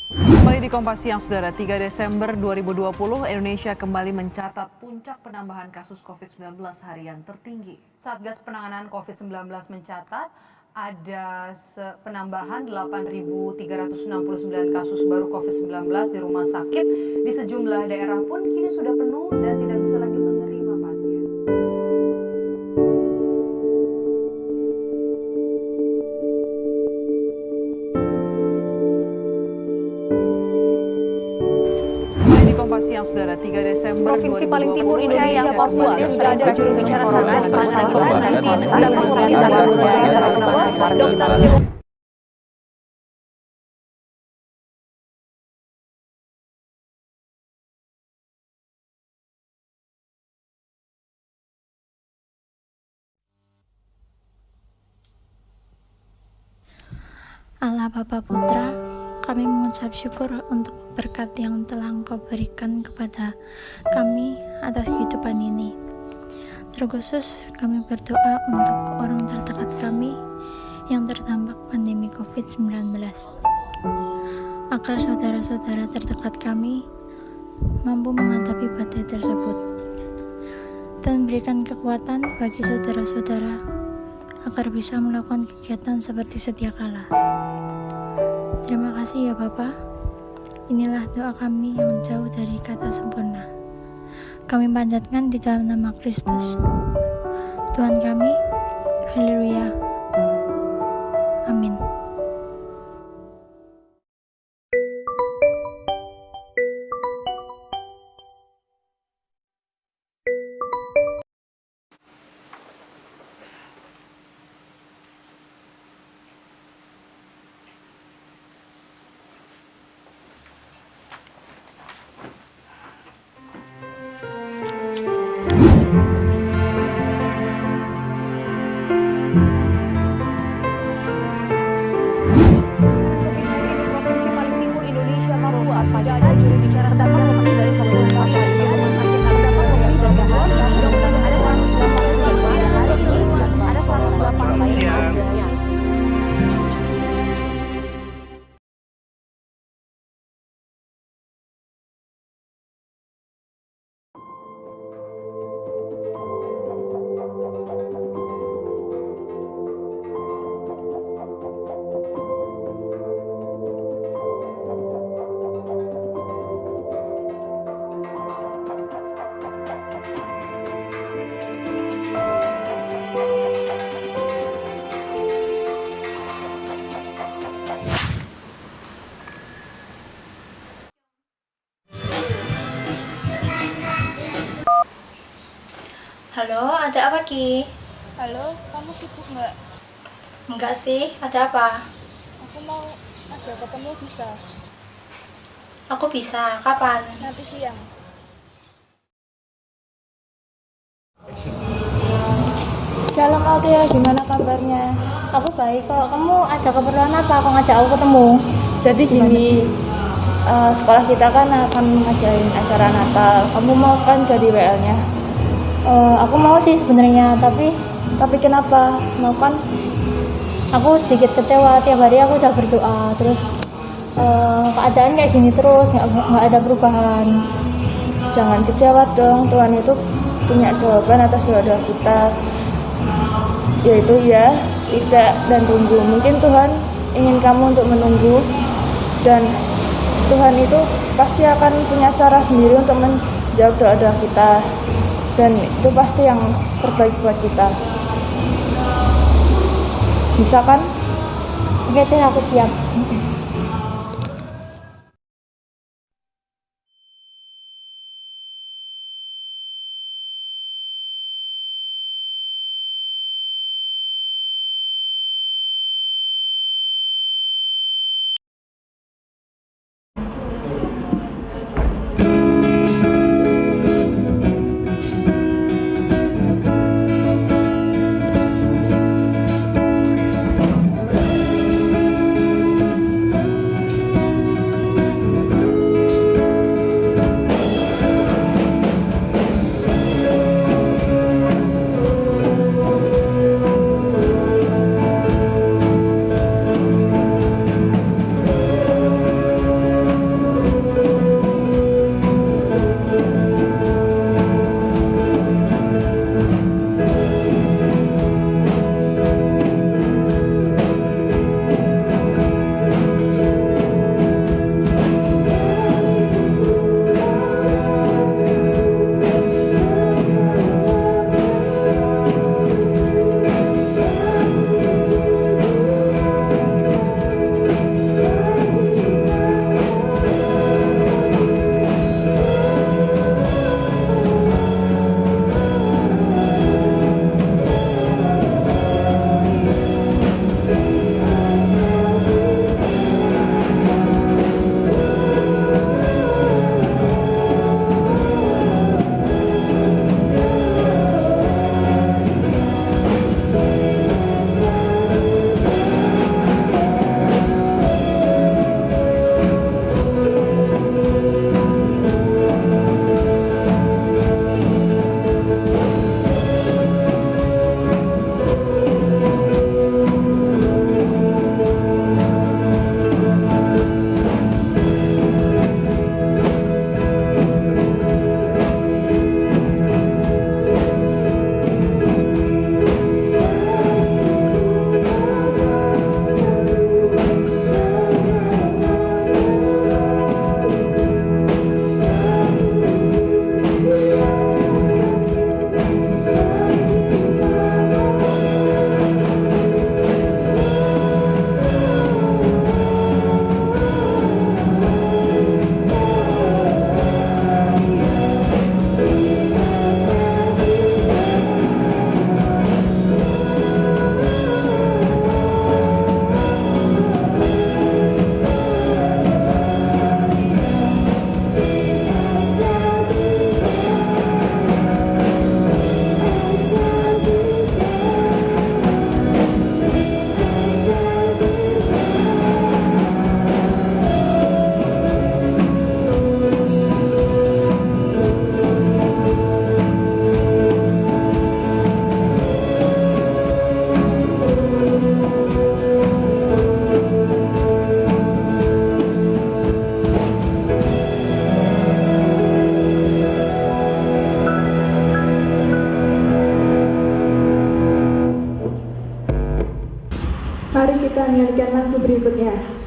Kembali di Kompas Siang, Saudara. 3 Desember 2020, Indonesia kembali mencatat puncak penambahan kasus COVID-19 harian tertinggi. Satgas Penanganan COVID-19 mencatat ada penambahan 8.369 kasus baru COVID-19 di rumah sakit. Di sejumlah daerah pun kini sudah penuh dan tidak bisa lagi menerima pasien. Kompas Siang, Saudara. 3 Desember Provinsi paling timur Indonesia Indonesia, Papua, sudah ada juru bicara Allah Bapa Putra, kami mengucap syukur untuk berkat yang telah Engkau berikan kepada kami atas kehidupan ini. Terkhusus kami berdoa untuk orang terdekat kami yang terdampak pandemi COVID-19, agar saudara-saudara terdekat kami mampu menghadapi badai tersebut, dan berikan kekuatan bagi saudara-saudara agar bisa melakukan kegiatan seperti sedia kala. Terima kasih ya Bapa. Inilah doa kami yang jauh dari kata sempurna. Kami panjatkan di dalam nama Kristus, Tuhan kami. Haleluya. Amin. Provinsi paling timur Indonesia, Papua, sudah ada juru bicara terdapat lebih dari 10 pasien di rumah sakit, terdapat lebih dari 10 dokter, ada 185 hari ini, ada 108 lain sebagainya. Halo, ada apa Ki? Halo, kamu sibuk nggak? Enggak sih, ada apa? Aku mau ajak ketemu bisa, Aku bisa, kapan? nanti siang. Shalom Altia, gimana kabarnya? Aku baik kok. Kamu ada keperluan apa? Aku ngajak aku ketemu. Jadi gini, sekolah kita kan akan ngadain acara Natal. Kamu mau kan jadi WL-nya? Aku mau sih sebenarnya, tapi kenapa? Mau kan? Aku sedikit kecewa. Tiap hari aku udah berdoa, terus keadaan kayak gini terus, nggak ada perubahan. Jangan kecewa dong. Tuhan itu punya jawaban atas doa-doa kita, yaitu ya, tidak, dan tunggu. Mungkin Tuhan ingin kamu untuk menunggu, dan Tuhan itu pasti akan punya cara sendiri untuk menjawab doa-doa kita, dan itu pasti yang terbaik buat kita. Bisa kan? Oke deh, aku siap. berikutnya.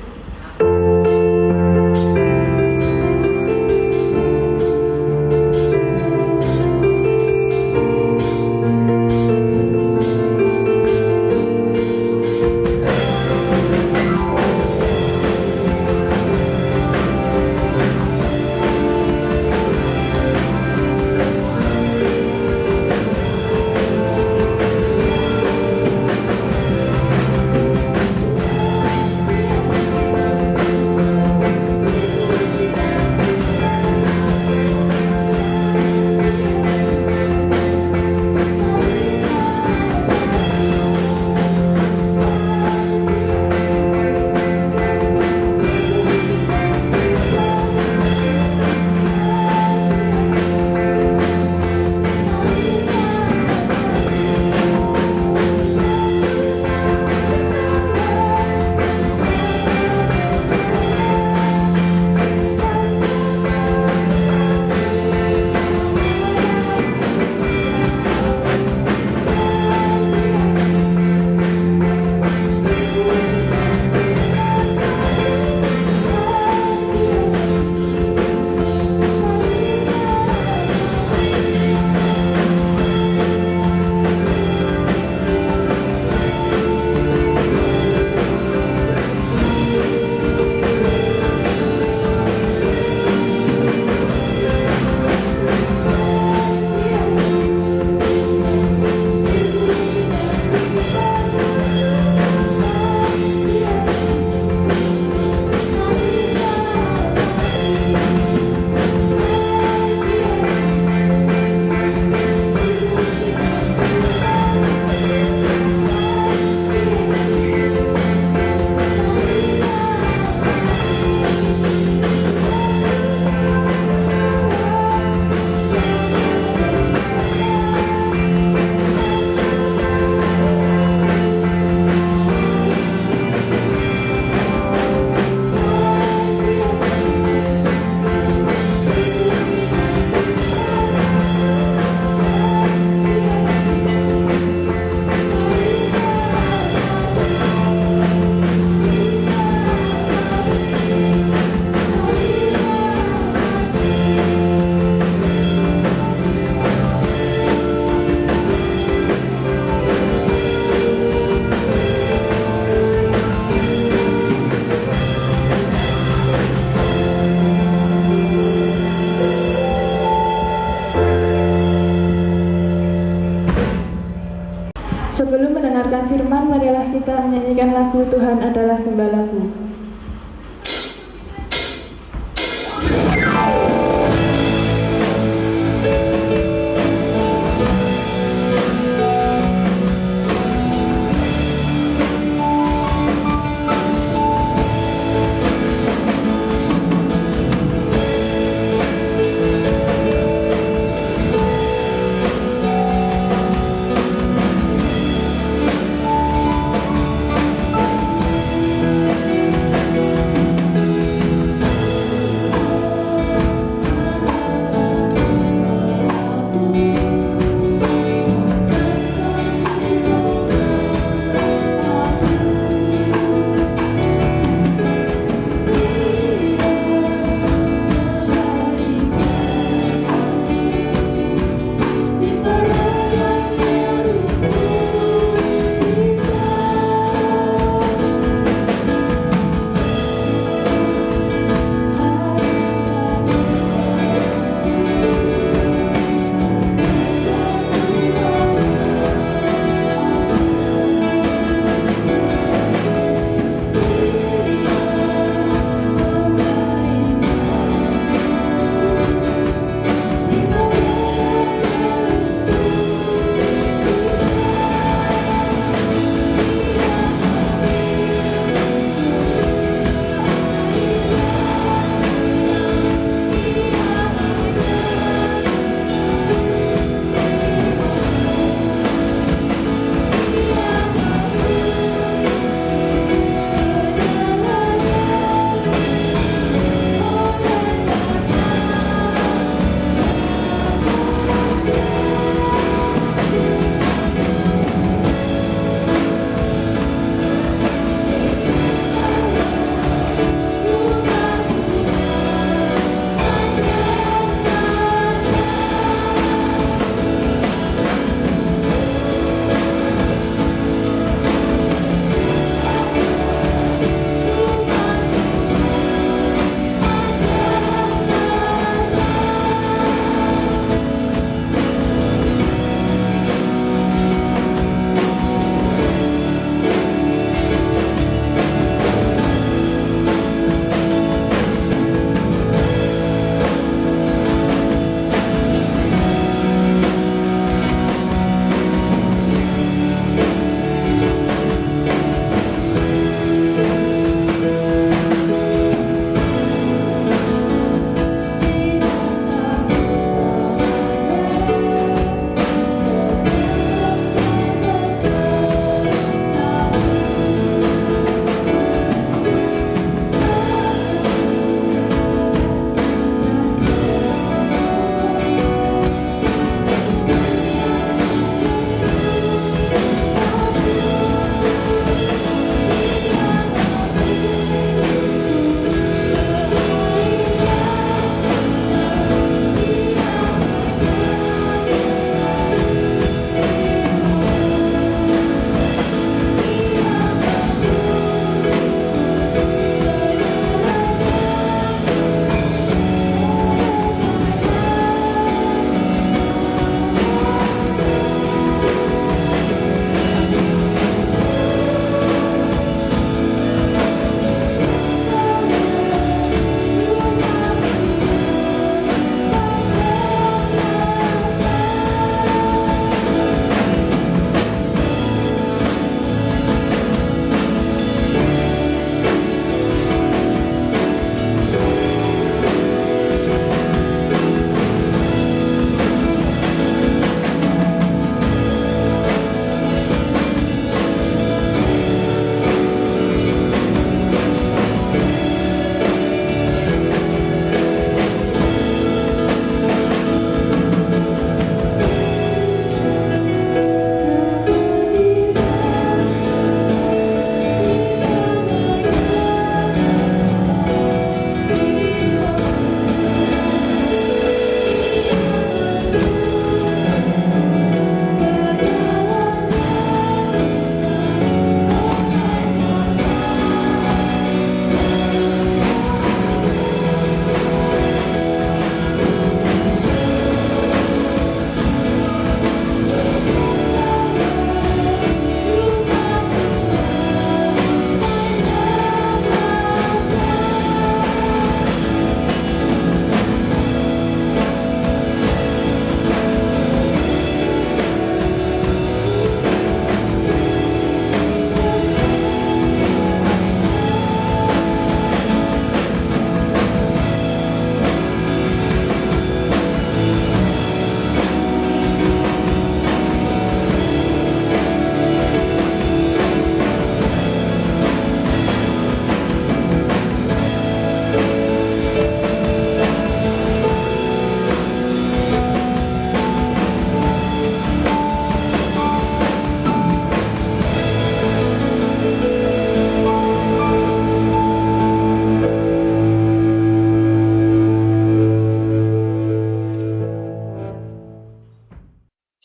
Sebelum mendengarkan firman, marilah kita menyanyikan lagu Tuhan Adalah Gembalaku.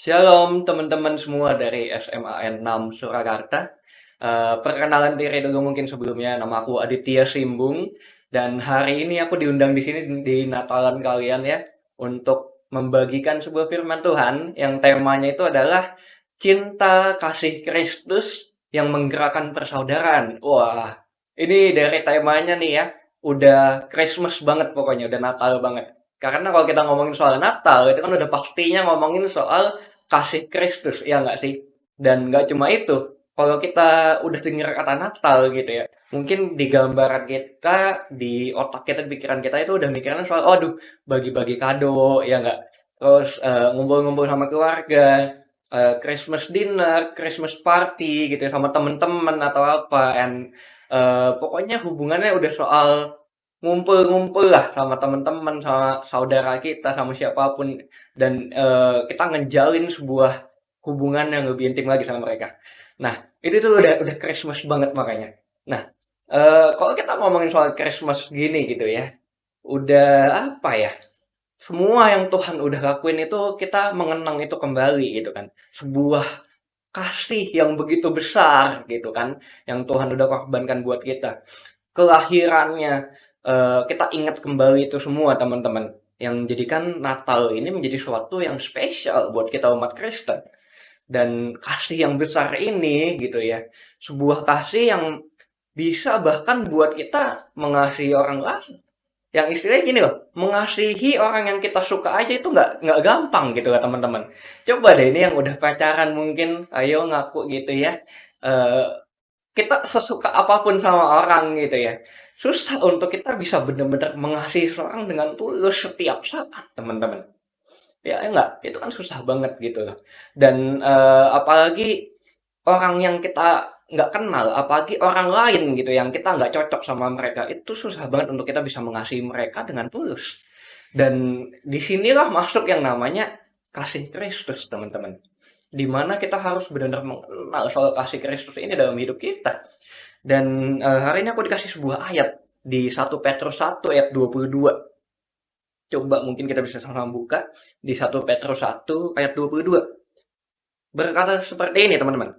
Shalom teman-teman semua dari SMAN 6 Surakarta. Perkenalan diri dulu mungkin sebelumnya, nama aku Aditya Simbung dan hari ini aku diundang di sini di Natalan kalian ya untuk membagikan sebuah firman Tuhan yang temanya itu adalah cinta kasih Kristus yang menggerakkan persaudaraan. Wah, ini dari temanya nih ya, udah Christmas banget pokoknya, udah Natal banget. Karena kalau kita ngomongin soal Natal, itu kan udah pastinya ngomongin soal kasih Kristus, ya nggak sih? Dan nggak cuma itu, kalau kita udah dengar kata Natal gitu ya, mungkin di gambaran kita, di otak kita, di pikiran kita itu udah mikirnya soal, aduh, bagi-bagi kado, ya nggak? Terus ngumpul-ngumpul sama keluarga, Christmas dinner, Christmas party gitu ya, sama temen-temen atau apa, and pokoknya hubungannya udah soal ngumpul-ngumpul lah sama teman-teman, sama saudara kita, sama siapapun dan, kita ngejalin sebuah hubungan yang lebih intim lagi sama mereka. Nah, itu tuh udah Christmas banget makanya. Nah, kalau kita ngomongin soal Christmas gini gitu ya, udah apa ya, semua yang Tuhan udah lakuin itu kita mengenang itu kembali gitu kan. Sebuah kasih yang begitu besar gitu kan, yang Tuhan udah korbankan buat kita. Kelahirannya, kita ingat kembali itu semua teman-teman, yang menjadikan Natal ini menjadi suatu yang spesial buat kita umat Kristen. Dan kasih yang besar ini gitu ya, sebuah kasih yang bisa bahkan buat kita mengasihi orang lain. Yang istilahnya gini loh, mengasihi orang yang kita suka aja itu nggak gampang gitu ya teman-teman. Coba deh ini yang udah pacaran mungkin, ayo ngaku gitu ya, eee, kita sesuka apapun sama orang gitu ya. Susah untuk kita bisa benar-benar mengasihi seorang dengan tulus setiap saat, teman-teman. Ya enggak? Itu kan susah banget gitu loh. Dan, apalagi orang yang kita nggak kenal, apalagi orang lain gitu yang kita nggak cocok sama mereka, itu susah banget untuk kita bisa mengasihi mereka dengan tulus. Dan disinilah masuk yang namanya kasih Kristus, teman-teman. Di mana kita harus benar-benar mengenal soal kasih Kristus ini dalam hidup kita. Dan, hari ini aku dikasih sebuah ayat di 1 Petrus 1 ayat 22. Coba mungkin kita bisa sama-sama buka di 1 Petrus 1 ayat 22. Berkata seperti ini teman-teman.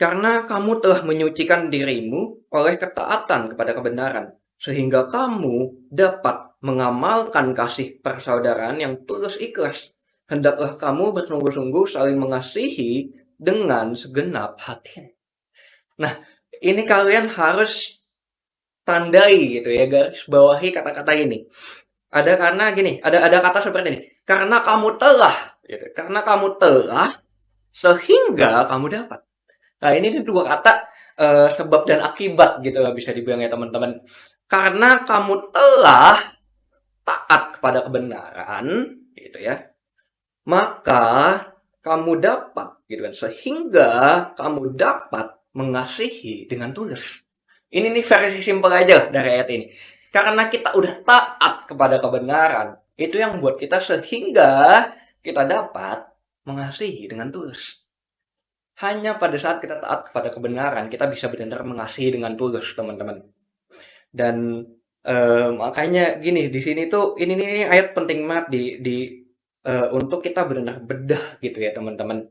Karena kamu telah menyucikan dirimu oleh ketaatan kepada kebenaran, sehingga kamu dapat mengamalkan kasih persaudaraan yang tulus ikhlas. Hendaklah kamu bersungguh-sungguh saling mengasihi dengan segenap hati. Nah, ini kalian harus tandai gitu ya, garis bawahi kata-kata ini. Ada kata seperti ini. Karena kamu telah, gitu. Karena kamu telah, sehingga kamu dapat. Nah, ini dua kata sebab dan akibat gitu lah bisa dibilang ya teman-teman. Karena kamu telah taat kepada kebenaran, gitu ya. Maka kamu dapat, gitu kan. Sehingga kamu dapat mengasihi dengan tulus. Ini nih versi simpel aja lah dari ayat ini. Karena kita udah taat kepada kebenaran, itu yang buat kita sehingga kita dapat mengasihi dengan tulus. Hanya pada saat kita taat kepada kebenaran, kita bisa benar-benar mengasihi dengan tulus, teman-teman. Dan makanya gini, di sini tuh ini nih ayat penting banget untuk kita benar-benar bedah gitu ya, teman-teman.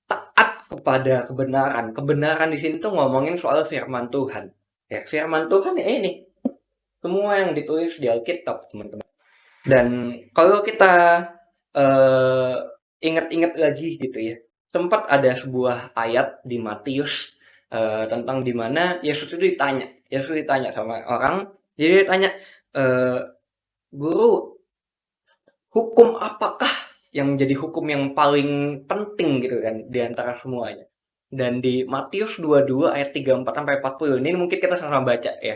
Taat kepada kebenaran. Kebenaran di sini tuh ngomongin soal firman Tuhan. Ya, firman Tuhan ya ini. Semua yang ditulis di Alkitab, teman-teman. Dan kalau kita ingat-ingat lagi gitu ya, sempat ada sebuah ayat di Matius tentang dimana Yesus ditanya sama orang, jadi ditanya, Guru, hukum apakah yang jadi hukum yang paling penting gitu kan di antara semuanya? Dan di Matius 22 ayat 34 sampai 40 ini mungkin kita sama-sama baca ya.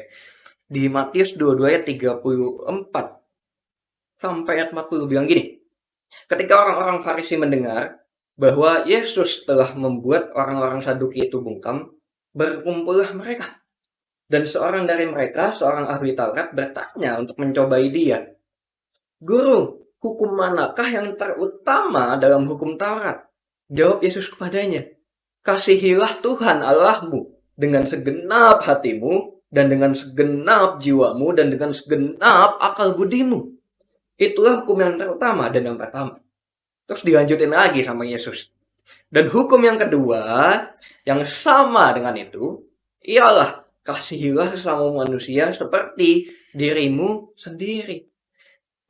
Di Matius 22 ayat 34 sampai ayat 40 bilang gini. Ketika orang-orang Farisi mendengar bahwa Yesus telah membuat orang-orang Saduki itu bungkam, berkumpullah mereka. Dan seorang dari mereka, seorang ahli Taurat, bertanya untuk mencobai dia. Guru, hukum manakah yang terutama dalam hukum Taurat? Jawab Yesus kepadanya. Kasihilah Tuhan Allahmu dengan segenap hatimu, dan dengan segenap jiwamu, dan dengan segenap akal budimu. Itulah hukum yang terutama dan yang pertama. Terus dilanjutin lagi sama Yesus. Dan hukum yang kedua, yang sama dengan itu, ialah kasihilah sesama manusia seperti dirimu sendiri.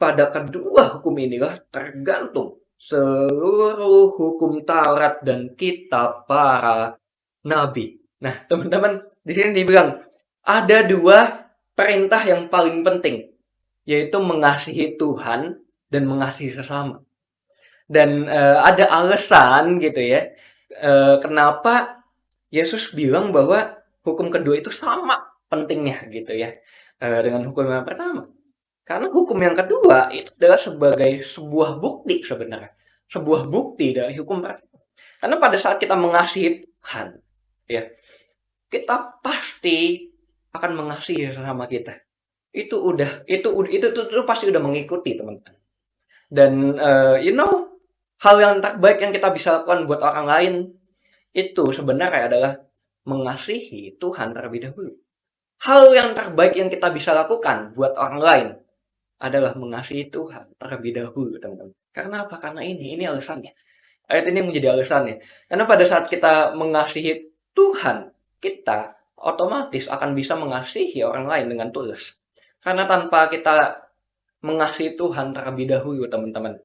Pada kedua hukum inilah tergantung seluruh hukum Taurat dan kitab para nabi. Nah, teman-teman, di sini dibilang ada dua perintah yang paling penting, yaitu mengasihi Tuhan dan mengasihi sesama. Dan ada alasan gitu ya, kenapa Yesus bilang bahwa hukum kedua itu sama pentingnya gitu ya, dengan hukum yang pertama. Karena hukum yang kedua itu adalah sebagai sebuah bukti sebenarnya. Sebuah bukti dari hukum pertama. Karena pada saat kita mengasihi Tuhan, ya, kita pasti akan mengasihi sesama kita. Itu pasti udah mengikuti, teman-teman. Dan hal yang terbaik yang kita bisa lakukan buat orang lain itu sebenarnya adalah mengasihi Tuhan terlebih dahulu. Hal yang terbaik yang kita bisa lakukan buat orang lain adalah mengasihi Tuhan terlebih dahulu, teman-teman. Karena apa? Karena ini alasannya. Ayat ini menjadi alasannya. Karena pada saat kita mengasihi Tuhan, kita otomatis akan bisa mengasihi orang lain dengan tulus. Karena tanpa kita mengasihi Tuhan terlebih dahulu, teman-teman,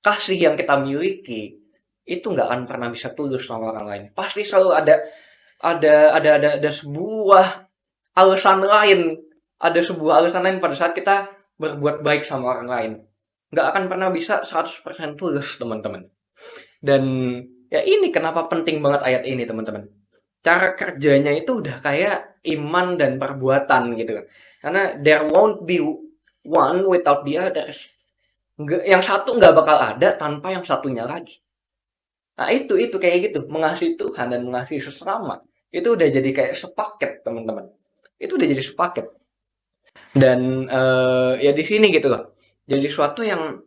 kasih yang kita miliki itu nggak akan pernah bisa tulus sama orang lain. Pasti selalu ada sebuah alasan lain, pada saat kita berbuat baik sama orang lain. Nggak akan pernah bisa 100% tulus, teman-teman. Dan ya ini kenapa penting banget ayat ini, teman-teman. Cara kerjanya itu udah kayak iman dan perbuatan gitu kan. Karena there won't be one without the other. Yang satu nggak bakal ada tanpa yang satunya lagi. Nah itu kayak gitu. Mengasihi Tuhan dan mengasihi sesama. Itu udah jadi kayak sepaket, teman-teman. Itu udah jadi sepaket. Dan ya di sini gitu loh. Jadi suatu yang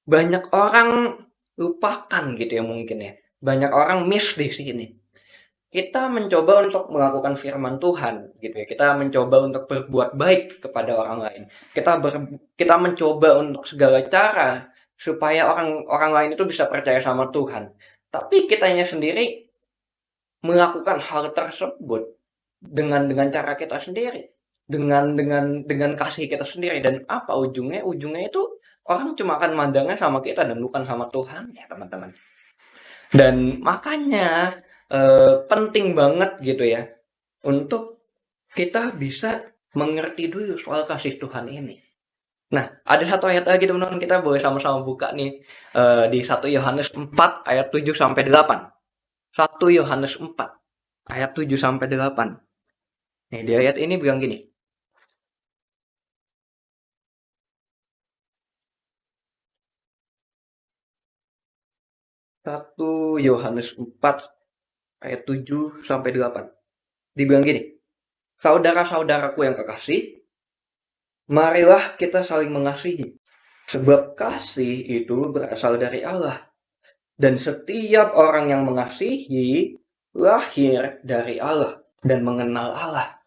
banyak orang lupakan gitu ya mungkin ya. Banyak orang miss di sini. Kita mencoba untuk melakukan firman Tuhan gitu ya. Kita mencoba untuk berbuat baik kepada orang lain. Kita mencoba untuk segala cara supaya orang lain itu bisa percaya sama Tuhan. Tapi kitanya sendiri melakukan hal tersebut dengan cara kita sendiri. Dengan kasih kita sendiri. Dan apa ujungnya? Ujungnya itu orang cuma akan mandangnya sama kita dan bukan sama Tuhan ya, teman-teman. Dan makanya penting banget gitu ya untuk kita bisa mengerti dulu soal kasih Tuhan ini. Nah, ada satu ayat lagi, teman-teman, kita boleh sama-sama buka nih di 1 Yohanes 4 ayat 7 sampai 8. 1 Yohanes 4 ayat 7 sampai 8. Nih, di ayat ini bilang gini. Satu Yohanes 4 ayat 7 sampai 8. Dibilang gini. Saudara-saudaraku yang kekasih, marilah kita saling mengasihi. Sebab kasih itu berasal dari Allah. Dan setiap orang yang mengasihi lahir dari Allah dan mengenal Allah.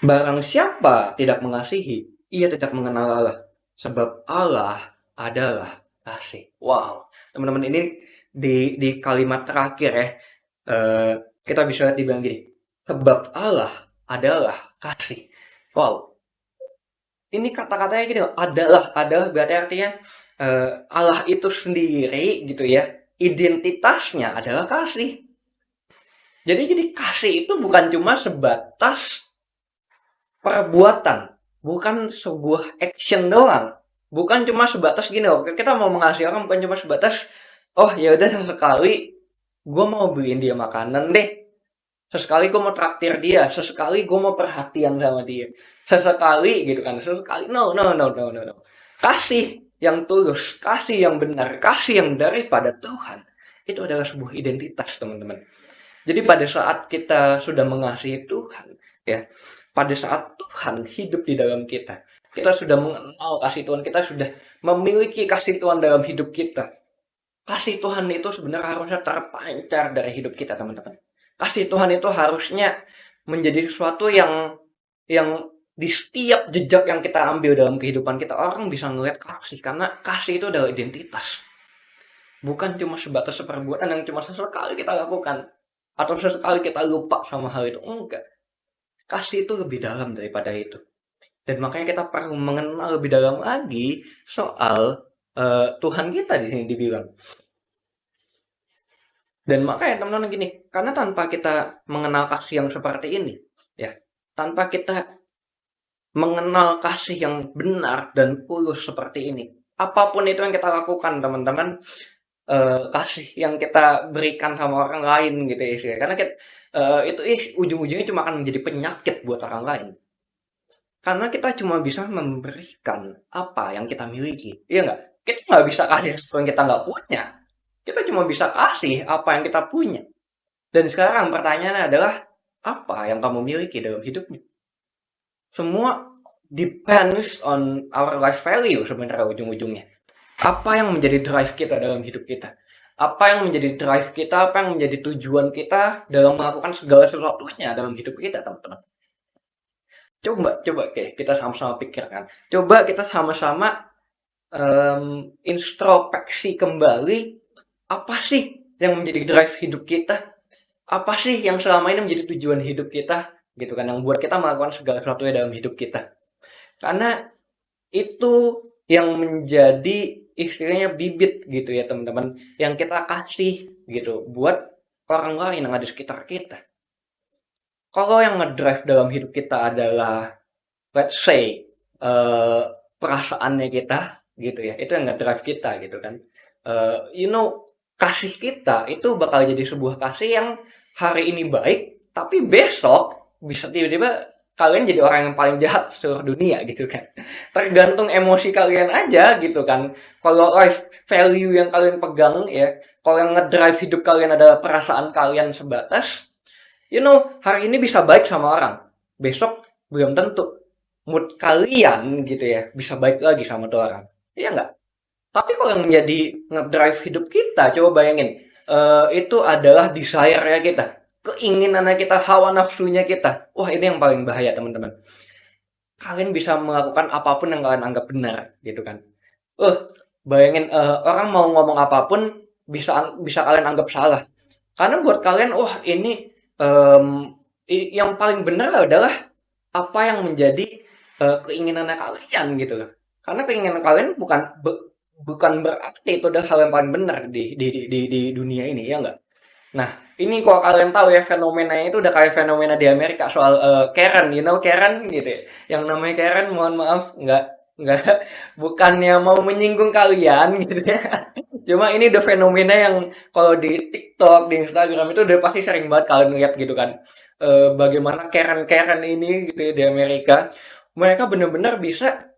Barang siapa tidak mengasihi, ia tidak mengenal Allah. Sebab Allah adalah kasih. Wow, teman-teman, ini di kalimat terakhir ya, kita bisa lihat dibilang gini. Sebab Allah adalah kasih. Wow, ini kata-katanya gini, adalah berarti artinya Allah itu sendiri gitu ya, identitasnya adalah kasih. Jadi kasih itu bukan cuma sebatas perbuatan, bukan sebuah action doang, bukan cuma sebatas gini loh, kita mau mengasihi orang bukan cuma sebatas oh ya udah sesekali gue mau beliin dia makanan deh, sesekali gue mau traktir dia, sesekali gue mau perhatian sama dia, sesekali gitu kan, sesekali no. Kasih yang tulus, kasih yang benar, kasih yang daripada Tuhan itu adalah sebuah identitas, teman-teman. Jadi pada saat kita sudah mengasihi Tuhan ya, pada saat Tuhan hidup di dalam kita sudah mengenal kasih Tuhan, kita sudah memiliki kasih Tuhan dalam hidup kita. Kasih Tuhan itu sebenarnya harusnya terpancar dari hidup kita, teman-teman. Kasih Tuhan itu harusnya menjadi sesuatu yang di setiap jejak yang kita ambil dalam kehidupan kita, orang bisa ngeliat kasih, karena kasih itu adalah identitas. bukan cuma sebatas perbuatan yang cuma sesekali kita lakukan atau sesekali kita lupa sama hal itu. Enggak. Kasih itu lebih dalam daripada itu. Dan makanya kita perlu mengenal lebih dalam lagi soal Tuhan kita di sini dibilang. Dan makanya teman-teman gini, karena tanpa kita mengenal kasih yang seperti ini, ya, tanpa kita mengenal kasih yang benar dan tulus seperti ini, apapun itu yang kita lakukan, teman-teman, kasih yang kita berikan sama orang lain gitu ya, istilahnya. Karena itu ujung-ujungnya cuma akan menjadi penyakit buat orang lain. Karena kita cuma bisa memberikan apa yang kita miliki, iya nggak? Kita nggak bisa kasih sesuatu yang kita nggak punya. Kita cuma bisa kasih apa yang kita punya. Dan sekarang pertanyaannya adalah, apa yang kamu miliki dalam hidupmu? Semua depends on our life value sebenarnya ujung-ujungnya. Apa yang menjadi drive kita dalam hidup kita? Apa yang menjadi drive kita, apa yang menjadi tujuan kita dalam melakukan segala sesuatunya dalam hidup kita, teman-teman. Coba kita sama-sama pikirkan. Coba kita sama-sama introspeksi kembali, apa sih yang menjadi drive hidup kita? Apa sih yang selama ini menjadi tujuan hidup kita? Gitu kan, yang buat kita melakukan segala sesuatunya dalam hidup kita. Karena itu yang menjadi istilahnya bibit gitu ya teman-teman, yang kita kasih gitu buat orang lain yang ada di sekitar kita. Kalau yang ngedrive dalam hidup kita adalah, let's say, perasaannya kita gitu ya, itu yang ngedrive kita gitu kan. Kasih kita itu bakal jadi sebuah kasih yang hari ini baik, tapi besok bisa tiba-tiba kalian jadi orang yang paling jahat seluruh dunia gitu kan. Tergantung emosi kalian aja gitu kan. Kalau life value yang kalian pegang ya, kalau yang ngedrive hidup kalian adalah perasaan kalian sebatas, hari ini bisa baik sama orang, besok belum tentu mood kalian gitu ya bisa baik lagi sama tuh orang, iya nggak? Tapi kalau yang menjadi ngedrive hidup kita, coba bayangin, itu adalah desire-nya kita, keinginannya kita, hawa nafsunya kita. Wah, ini yang paling bahaya teman-teman. Kalian bisa melakukan apapun yang kalian anggap benar gitu kan. Bayangin orang mau ngomong apapun bisa kalian anggap salah. Karena buat kalian, wah ini yang paling benar adalah apa yang menjadi keinginannya kalian gitu loh. Karena keinginan kalian bukan berarti itu adalah hal yang paling benar di dunia ini, ya nggak? Nah, ini kalau kalian tahu ya, fenomenanya itu udah kayak fenomena di Amerika soal Karen, Karen gitu ya. Yang namanya Karen, mohon maaf, nggak bukannya mau menyinggung kalian gitu ya. Cuma ini udah fenomena yang kalau di TikTok, di Instagram itu udah pasti sering banget kalian lihat gitu kan. Bagaimana Karen ini gitu ya di Amerika, mereka benar-benar bisa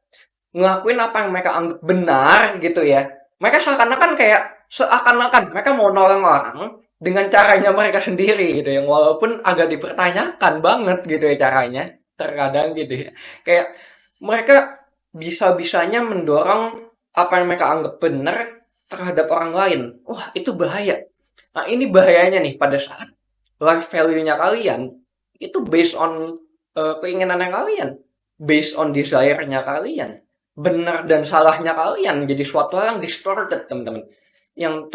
ngelakuin apa yang mereka anggap benar gitu ya. Mereka seakan-akan mereka mau nolong orang dengan caranya mereka sendiri gitu ya. Walaupun agak dipertanyakan banget gitu ya caranya terkadang gitu ya. Kayak mereka bisa-bisanya mendorong apa yang mereka anggap benar terhadap orang lain. Wah, itu bahaya. Nah, ini bahayanya nih pada saat life value-nya kalian itu based on keinginannya kalian, based on desire-nya kalian. Benar dan salahnya kalian jadi suatu hal yang distorted, teman-teman. Yang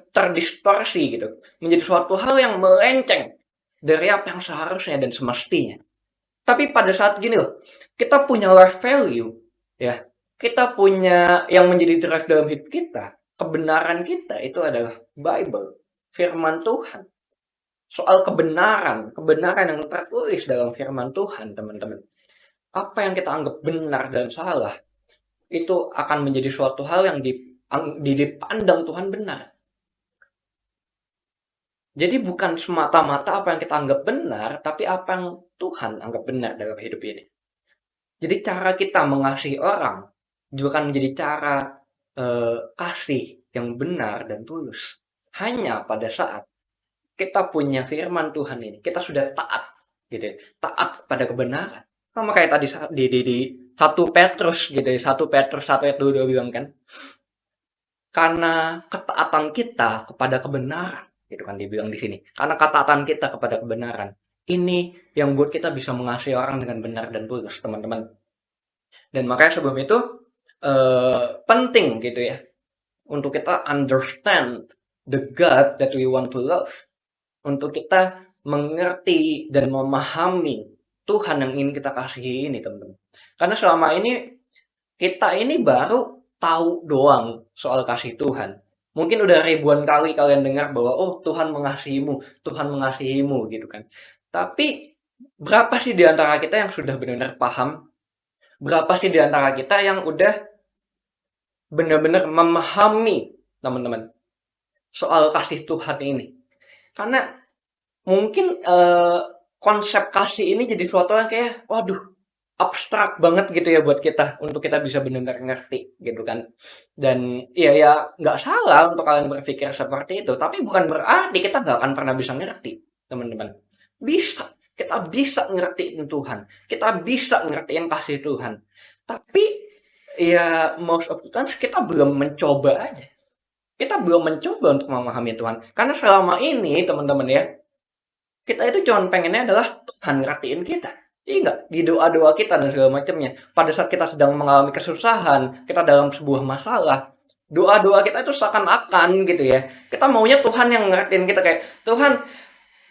terdistorsi gitu. Menjadi suatu hal yang melenceng dari apa yang seharusnya dan semestinya. Tapi pada saat gini loh, kita punya life value, ya. Kita punya yang menjadi drive dalam hidup kita, kebenaran kita itu adalah Bible, firman Tuhan. Soal kebenaran yang tertulis dalam firman Tuhan, teman-teman. Apa yang kita anggap benar dan salah, itu akan menjadi suatu hal yang dipandang Tuhan benar. Jadi bukan semata-mata apa yang kita anggap benar, tapi apa yang Tuhan anggap benar dalam hidup ini. Jadi cara kita mengasihi orang juga akan menjadi cara kasih yang benar dan tulus. Hanya pada saat kita punya firman Tuhan ini, kita sudah taat, gitu ya, taat pada kebenaran. Sama kayak tadi di 1 Petrus gitu ya, 1 Petrus 1 ayat 22 bilang kan, karena ketaatan kita kepada kebenaran, gitu kan dibilang di sini. Karena ketaatan kita kepada kebenaran, ini yang buat kita bisa mengasihi orang dengan benar dan tulus, teman-teman. Dan makanya sebelum itu penting gitu ya, untuk kita understand the God that we want to love, untuk kita mengerti dan memahami Tuhan yang ingin kita kasihi ini, teman-teman. Karena selama ini kita ini baru tahu doang soal kasih Tuhan. Mungkin udah ribuan kali kalian dengar bahwa oh Tuhan mengasihimu gitu kan. Tapi berapa sih di antara kita yang sudah benar-benar paham? Berapa sih di antara kita yang udah benar-benar memahami, teman-teman, soal kasih Tuhan ini? Karena mungkin konsep kasih ini jadi sesuatu yang kayak, waduh, abstrak banget gitu ya buat kita, untuk kita bisa benar-benar ngerti gitu kan. Dan ya nggak salah untuk kalian berpikir seperti itu, tapi bukan berarti kita nggak akan pernah bisa ngerti, teman-teman. Bisa, kita bisa ngertiin Tuhan, kita bisa ngertiin kasih Tuhan. Tapi ya most of the times kita belum mencoba aja. Kita belum mencoba untuk memahami Tuhan. Karena selama ini, teman-teman ya, kita itu cuma pengennya adalah Tuhan ngertiin kita. Iya nggak? Di doa-doa kita dan segala macamnya. Pada saat kita sedang mengalami kesusahan, kita dalam sebuah masalah, doa-doa kita itu seakan-akan gitu ya. Kita maunya Tuhan yang ngertiin kita, kayak, Tuhan,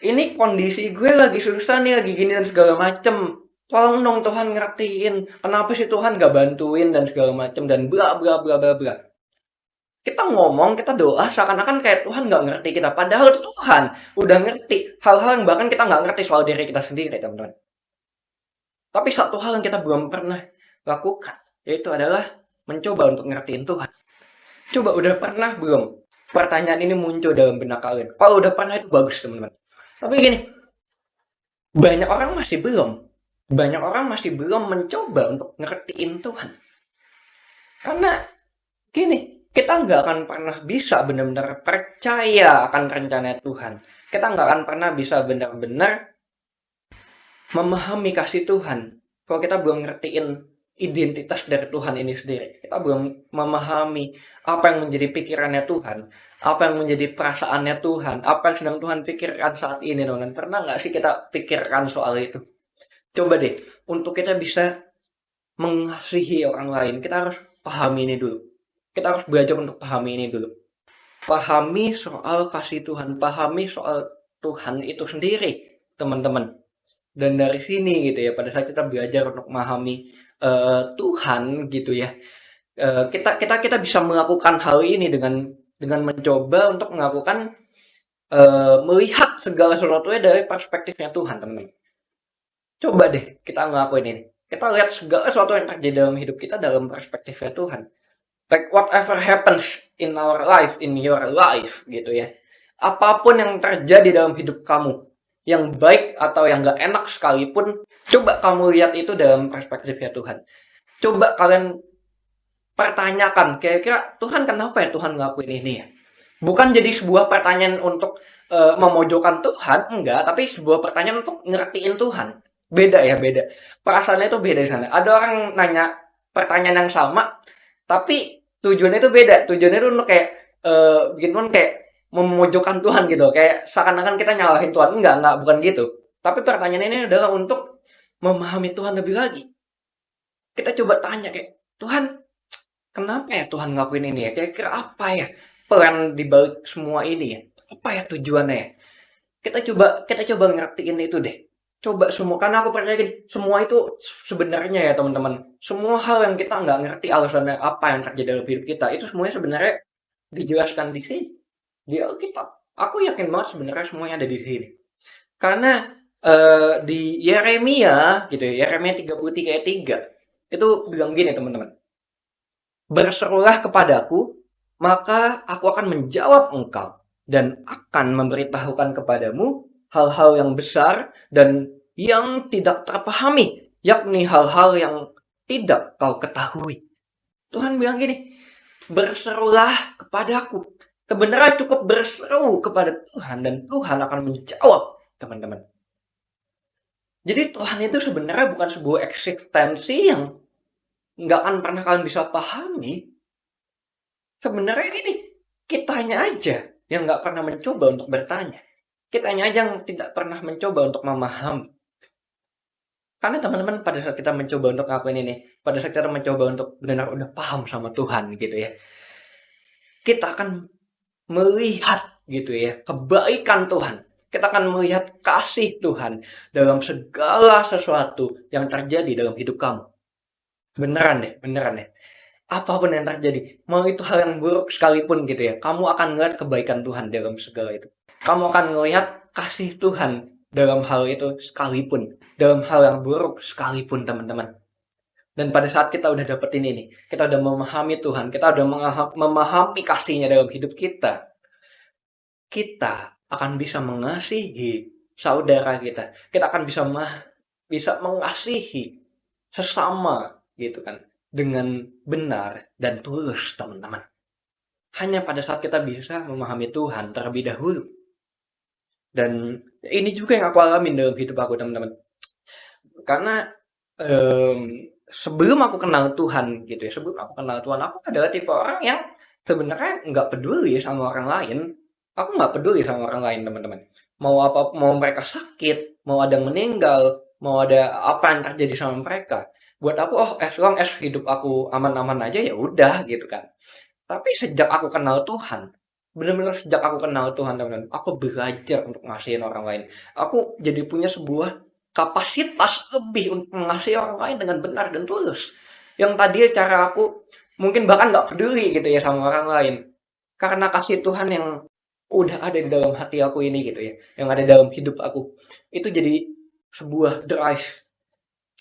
ini kondisi gue lagi susah nih, lagi gini dan segala macem. Tolong dong Tuhan ngertiin. Kenapa sih Tuhan gak bantuin dan segala macem dan bla bla bla bla bla. Kita ngomong, kita doa seakan-akan kayak Tuhan gak ngerti kita. Padahal Tuhan udah ngerti hal-hal yang bahkan kita gak ngerti soal diri kita sendiri, teman-teman. Tapi satu hal yang kita belum pernah lakukan, yaitu adalah mencoba untuk ngertiin Tuhan. Coba udah pernah belum pertanyaan ini muncul dalam benak kalian? Kalau udah pernah itu bagus, teman-teman. Tapi gini, banyak orang masih belum mencoba untuk ngertiin Tuhan. Karena gini, kita nggak akan pernah bisa benar-benar percaya akan rencana Tuhan. Kita nggak akan pernah bisa benar-benar memahami kasih Tuhan kalau kita belum ngertiin identitas dari Tuhan ini sendiri. Kita belum memahami apa yang menjadi pikirannya Tuhan, apa yang menjadi perasaannya Tuhan, apa yang sedang Tuhan pikirkan saat ini, teman-teman. Pernah nggak sih kita pikirkan soal itu? Coba deh, untuk kita bisa mengasihi orang lain, kita harus pahami ini dulu. Kita harus belajar untuk pahami ini dulu. Pahami soal kasih Tuhan, pahami soal Tuhan itu sendiri, teman-teman. Dan dari sini gitu ya, pada saat kita belajar untuk memahami Tuhan gitu ya, kita bisa melakukan hal ini dengan mencoba untuk melakukan melihat segala sesuatunya dari perspektifnya Tuhan, teman-teman. Coba deh kita ngelakuin ini. Kita lihat segala sesuatu yang terjadi dalam hidup kita dalam perspektifnya Tuhan. Like whatever happens in our life, in your life gitu ya. Apapun yang terjadi dalam hidup kamu, yang baik atau yang gak enak sekalipun, coba kamu lihat itu dalam perspektifnya Tuhan. Coba kalian pertanyakan, kira-kira Tuhan kenapa ya Tuhan ngelakuin ini ya? Bukan jadi sebuah pertanyaan untuk memojokkan Tuhan, enggak, tapi sebuah pertanyaan untuk ngertiin Tuhan. Beda ya, beda. Perasaannya itu beda di sana. Ada orang nanya pertanyaan yang sama, tapi tujuannya itu beda. Tujuannya itu untuk kayak bikin Tuhan kayak memojokkan Tuhan gitu. Kayak seakan-akan kita nyalahin Tuhan. Enggak, bukan gitu. Tapi pertanyaan ini adalah untuk memahami Tuhan lebih lagi. Kita coba tanya kayak, Tuhan, kenapa ya Tuhan ngelakuin ini ya? Kira-kira apa ya plan di balik semua ini ya? Apa ya tujuannya ya? Kita coba ngertiin itu deh. Coba semua, karena aku percaya gini, semua itu sebenarnya ya teman-teman, semua hal yang kita nggak ngerti alasannya apa yang terjadi dalam hidup kita, itu semuanya sebenarnya dijelaskan di sini, di Alkitab. Aku yakin banget sebenarnya semuanya ada di sini. Karena di Yeremia gitu ya, Yeremia 33 ayat 3, itu bilang gini teman-teman. Berserulah kepadaku, maka aku akan menjawab engkau, dan akan memberitahukan kepadamu hal-hal yang besar dan yang tidak terpahami, yakni hal-hal yang tidak kau ketahui. Tuhan bilang gini, berserulah kepadaku. Sebenarnya cukup berseru kepada Tuhan dan Tuhan akan menjawab, teman-teman. Jadi Tuhan itu sebenarnya bukan sebuah eksistensi yang nggak akan pernah kalian bisa pahami. Sebenarnya gini, kitanya aja yang nggak pernah mencoba untuk bertanya. Kitanya aja yang tidak pernah mencoba untuk memahami. Karena teman-teman, pada saat kita mencoba untuk ngelakuin ini, pada saat kita mencoba untuk benar-benar udah paham sama Tuhan gitu ya, kita akan melihat gitu ya kebaikan Tuhan. Kita akan melihat kasih Tuhan dalam segala sesuatu yang terjadi dalam hidup kamu. Beneran deh. Apapun yang terjadi, mau itu hal yang buruk sekalipun gitu ya, kamu akan melihat kebaikan Tuhan dalam segala itu. Kamu akan melihat kasih Tuhan dalam hal itu sekalipun, dalam hal yang buruk sekalipun, teman-teman. Dan pada saat kita udah dapetin ini, kita udah memahami Tuhan, kita udah memahami kasih-Nya dalam hidup kita, kita akan bisa mengasihi saudara kita. Kita akan bisa mengasihi sesama gitu kan dengan benar dan tulus, teman-teman. Hanya pada saat kita bisa memahami Tuhan terlebih dahulu. Dan ini juga yang aku alamin dalam hidup aku, teman-teman. Karena sebelum aku kenal Tuhan gitu ya, aku adalah tipe orang yang sebenarnya nggak peduli sama orang lain. Aku nggak peduli sama orang lain, teman-teman. Mau mereka sakit, mau ada yang meninggal, mau ada apa yang terjadi sama mereka. Buat aku, as long as hidup aku aman-aman aja ya udah gitu kan. Tapi sejak aku kenal Tuhan, benar-benar sejak aku kenal Tuhan, teman-teman, aku belajar untuk ngasihin orang lain. Aku jadi punya sebuah kapasitas lebih untuk mengasihi orang lain dengan benar dan tulus. Yang tadi cara aku mungkin bahkan nggak peduli gitu ya sama orang lain. Karena kasih Tuhan yang udah ada di dalam hati aku ini gitu ya, yang ada dalam hidup aku, itu jadi sebuah drive,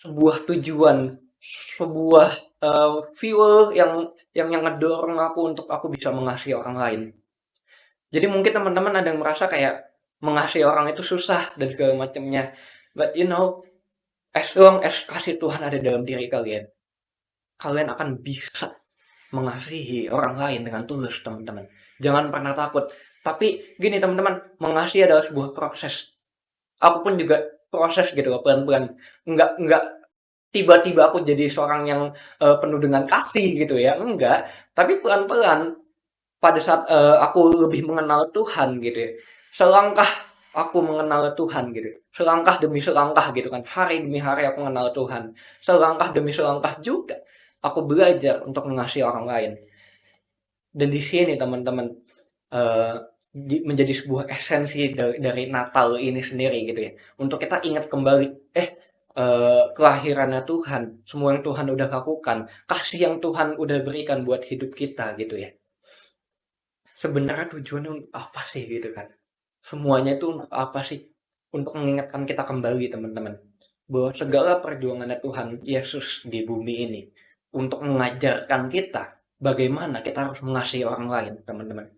sebuah tujuan, sebuah fuel yang ngedorong aku untuk aku bisa mengasihi orang lain. Jadi mungkin teman-teman ada yang merasa kayak mengasihi orang itu susah dan segala macamnya. But you know, as long as kasih Tuhan ada dalam diri kalian, kalian akan bisa mengasihi orang lain dengan tulus, teman-teman. Jangan pernah takut. Tapi gini, teman-teman, mengasihi adalah sebuah proses. Aku pun juga proses gitu loh, pelan-pelan. Enggak tiba-tiba aku jadi seorang yang penuh dengan kasih gitu ya. Enggak. Tapi pelan-pelan pada saat aku lebih mengenal Tuhan gitu ya. Selangkah aku mengenal Tuhan gitu. Selangkah demi selangkah gitu kan. Hari demi hari aku mengenal Tuhan. Selangkah demi selangkah juga aku belajar untuk mengasihi orang lain. Dan di sini, teman-teman, menjadi sebuah esensi dari Natal ini sendiri gitu ya. Untuk kita ingat kembali, kelahirannya Tuhan, semua yang Tuhan udah lakukan, kasih yang Tuhan udah berikan buat hidup kita gitu ya. Sebenarnya tujuannya untuk apa sih gitu kan? Semuanya itu untuk apa sih? Untuk mengingatkan kita kembali, teman-teman, bahwa segala perjuangannya Tuhan Yesus di bumi ini untuk mengajarkan kita bagaimana kita harus mengasihi orang lain, teman-teman.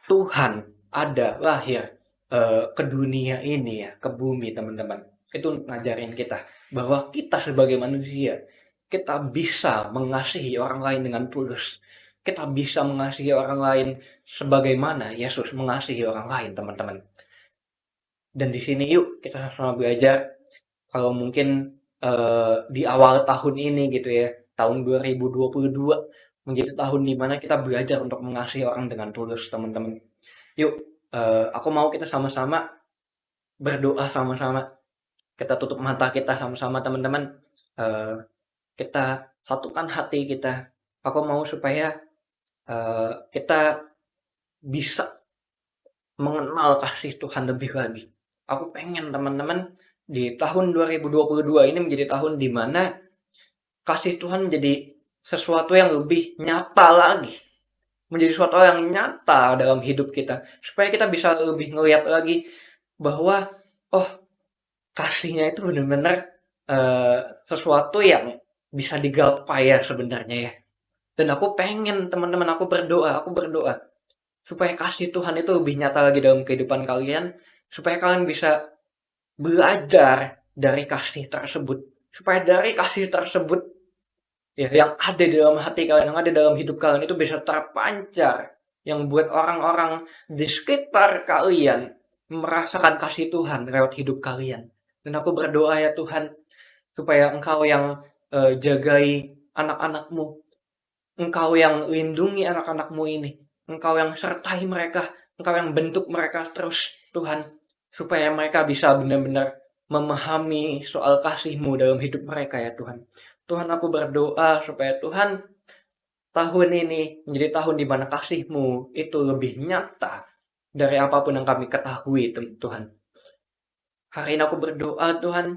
Tuhan ada lahir ke dunia ini ya, ke bumi, teman-teman. Itu untuk ngajarin kita bahwa kita sebagai manusia, kita bisa mengasihi orang lain dengan tulus. Kita bisa mengasihi orang lain sebagaimana Yesus mengasihi orang lain, teman-teman. Dan di sini yuk kita sama belajar. Kalau mungkin di awal tahun ini gitu ya, tahun 2022 menjadi tahun dimana kita belajar untuk mengasihi orang dengan tulus, teman-teman. Yuk, aku mau kita sama-sama berdoa sama-sama. Kita tutup mata kita sama-sama, teman-teman. Kita satukan hati kita. Aku mau supaya kita bisa mengenal kasih Tuhan lebih lagi. Aku pengen, teman-teman, di tahun 2022 ini menjadi tahun dimana kasih Tuhan menjadi sesuatu yang lebih nyata lagi. Menjadi sesuatu yang nyata dalam hidup kita. Supaya kita bisa lebih ngelihat lagi bahwa, kasihnya itu benar-benar sesuatu yang bisa digapai ya sebenarnya ya. Dan aku pengen, teman-teman, aku berdoa supaya kasih Tuhan itu lebih nyata lagi dalam kehidupan kalian. Supaya kalian bisa belajar dari kasih tersebut. Supaya dari kasih tersebut ya, yang ada di dalam hati kalian, yang ada dalam hidup kalian itu bisa terpancar, yang buat orang-orang di sekitar kalian merasakan kasih Tuhan lewat hidup kalian. Dan aku berdoa ya Tuhan, supaya Engkau yang jagai anak-anakmu, Engkau yang lindungi anak-anakmu ini, Engkau yang sertai mereka, Engkau yang bentuk mereka terus Tuhan, supaya mereka bisa benar-benar memahami soal kasih-Mu dalam hidup mereka ya Tuhan. Tuhan, aku berdoa supaya Tuhan tahun ini menjadi tahun di mana kasih-Mu itu lebih nyata dari apapun yang kami ketahui, Tuhan. Hari ini aku berdoa, Tuhan,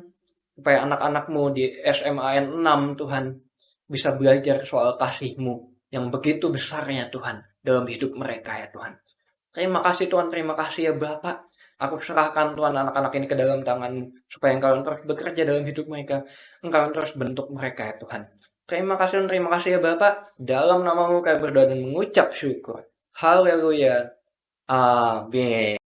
supaya anak-anak-Mu di SMAN 6, Tuhan, bisa belajar soal kasih-Mu yang begitu besarnya, Tuhan, dalam hidup mereka, ya Tuhan. Terima kasih, Tuhan. Terima kasih, ya Bapak. Aku serahkan, Tuhan, anak-anak ini ke dalam tangan supaya Engkau terus bekerja dalam hidup mereka. Engkau terus bentuk mereka, ya Tuhan. Terima kasih, dan terima kasih, ya Bapak. Dalam nama-Mu kami berdoa dan mengucap syukur. Haleluya. Amin.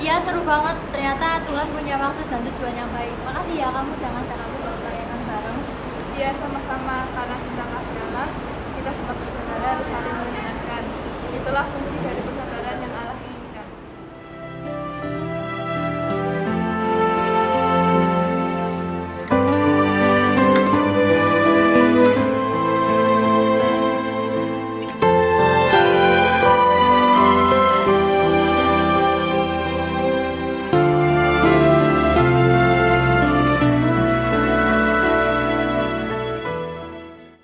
Iya seru banget, ternyata Tuhan punya maksud dan tujuan yang baik. Makasih ya kamu udah ngajak aku buat pelayanan bareng. Iya sama-sama, karena cinta kasih Allah, kita sebagai saudara harus saling mengingatkan. Itulah fungsi dari persaudaraan.